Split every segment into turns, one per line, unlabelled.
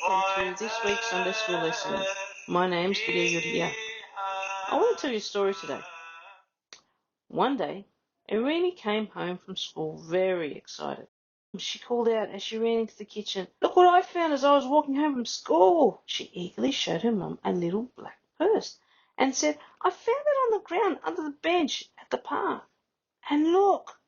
welcome to this week's Sunday School lesson. My name's Vidya. I want to tell you a story today. One day, Irene came home from school very excited. She called out as she ran into the kitchen, "Look what I found as I was walking home from school!" She eagerly showed her mum a little black purse and said, "I found it on the ground under the bench at the park. And look!"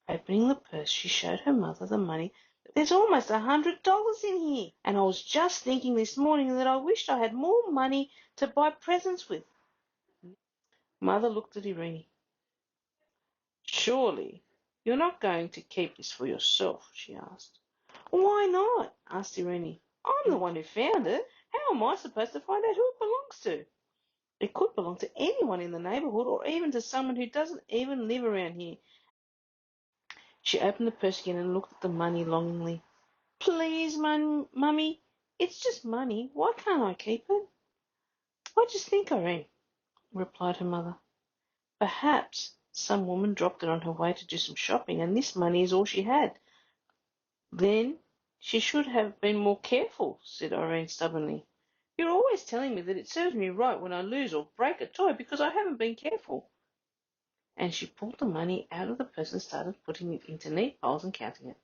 Opening the purse, she showed her mother the money. "There's almost $100 in here, and I was just thinking this morning that I wished I had more money to buy presents with." Mother looked at Irene. "Surely you're not going to keep this for yourself?" she asked. "Why not?" asked Irene. "I'm the one who found it. How am I supposed to find out who it belongs to? It could belong to anyone in the neighborhood or even to someone who doesn't even live around here." She opened the purse again and looked at the money longingly. "Please, Mummy, it's just money. Why can't I keep it?" "I just think, Irene," replied her mother. "Perhaps some woman dropped it on her way to do some shopping, and this money is all she had." "Then she should have been more careful," said Irene stubbornly. "You're always telling me that it serves me right when I lose or break a toy because I haven't been careful." And she pulled the money out of the purse and started putting it into neat piles and counting it.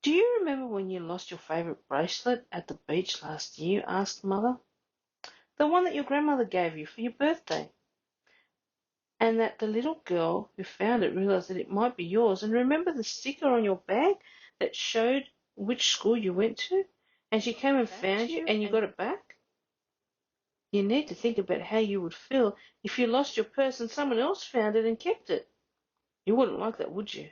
"Do you remember when you lost your favourite bracelet at the beach last year?" asked Mother. "The one that your grandmother gave you for your birthday, and that the little girl who found it realised that it might be yours, and remember the sticker on your bag that showed which school you went to, and she came and found you and you got it back? You need to think about how you would feel if you lost your purse and someone else found it and kept it. You wouldn't like that, would you?"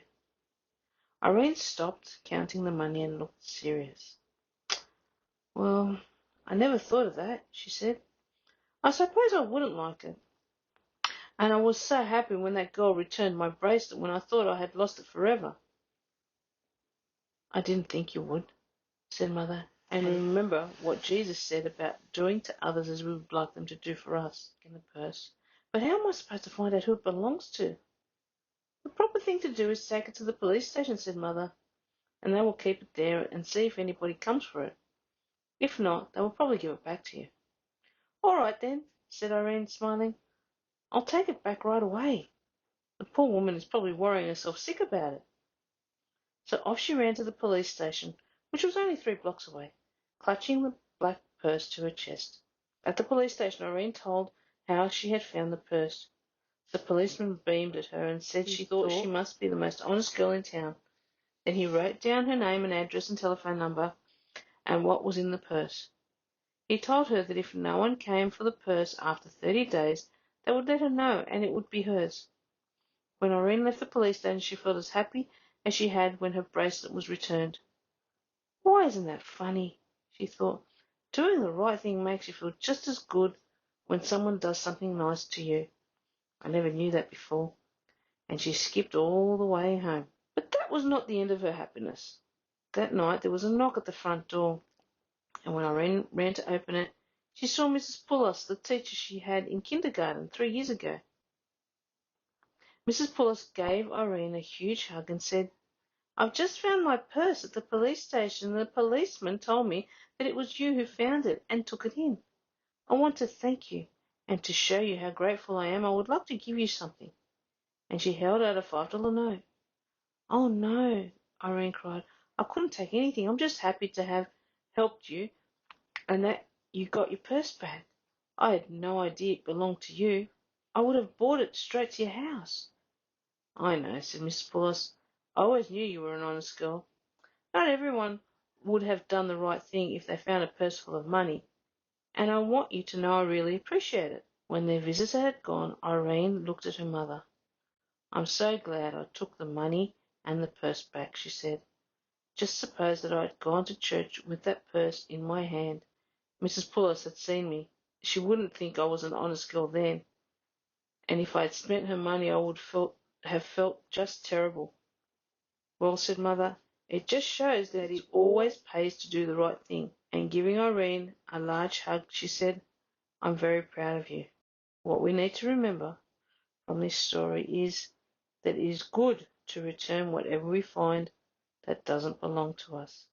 Irene stopped counting the money and looked serious. "Well, I never thought of that," she said. "I suppose I wouldn't like it. And I was so happy when that girl returned my bracelet when I thought I had lost it forever." "I didn't think you would," said Mother. "And remember what Jesus said about doing to others as we would like them to do for us." In the purse. "But how am I supposed to find out who it belongs to?" "The proper thing to do is to take it to the police station," said Mother, "and they will keep it there and see if anybody comes for it. If not, they will probably give it back to you." "All right then," said Irene, smiling. "I'll take it back right away. The poor woman is probably worrying herself sick about it." So off she ran to the police station, which was only 3 blocks away, clutching the black purse to her chest. At the police station, Irene told how she had found the purse. The policeman beamed at her and said she thought she must be the most honest girl in town. Then he wrote down her name and address and telephone number and what was in the purse. He told her that if no one came for the purse after 30 days, they would let her know and it would be hers. When Irene left the police station, she felt as happy as she had when her bracelet was returned. "Why isn't that funny?" she thought. "Doing the right thing makes you feel just as good when someone does something nice to you. I never knew that before." And she skipped all the way home. But that was not the end of her happiness. That night there was a knock at the front door, and when Irene ran to open it, she saw Mrs. Pullos, the teacher she had in kindergarten 3 years ago. Mrs. Pullos gave Irene a huge hug and said, "I've just found my purse at the police station, and the policeman told me that it was you who found it and took it in. I want to thank you, and to show you how grateful I am, I would like to give you something." And she held out a $5 note. "Oh no," Irene cried. "I couldn't take anything. I'm just happy to have helped you and that you got your purse back. I had no idea it belonged to you. I would have brought it straight to your house." "I know," said Mrs. Pullis. "I always knew you were an honest girl. Not everyone would have done the right thing if they found a purse full of money, and I want you to know I really appreciate it." When their visitor had gone, Irene looked at her mother. "I'm so glad I took the money and the purse back," she said. "Just suppose that I had gone to church with that purse in my hand. Mrs. Pullis had seen me. She wouldn't think I was an honest girl then, and if I had spent her money I would have felt just terrible." "Well," said Mother, "it just shows that it always pays to do the right thing." And giving Irene a large hug, she said, "I'm very proud of you." What we need to remember from this story is that it is good to return whatever we find that doesn't belong to us.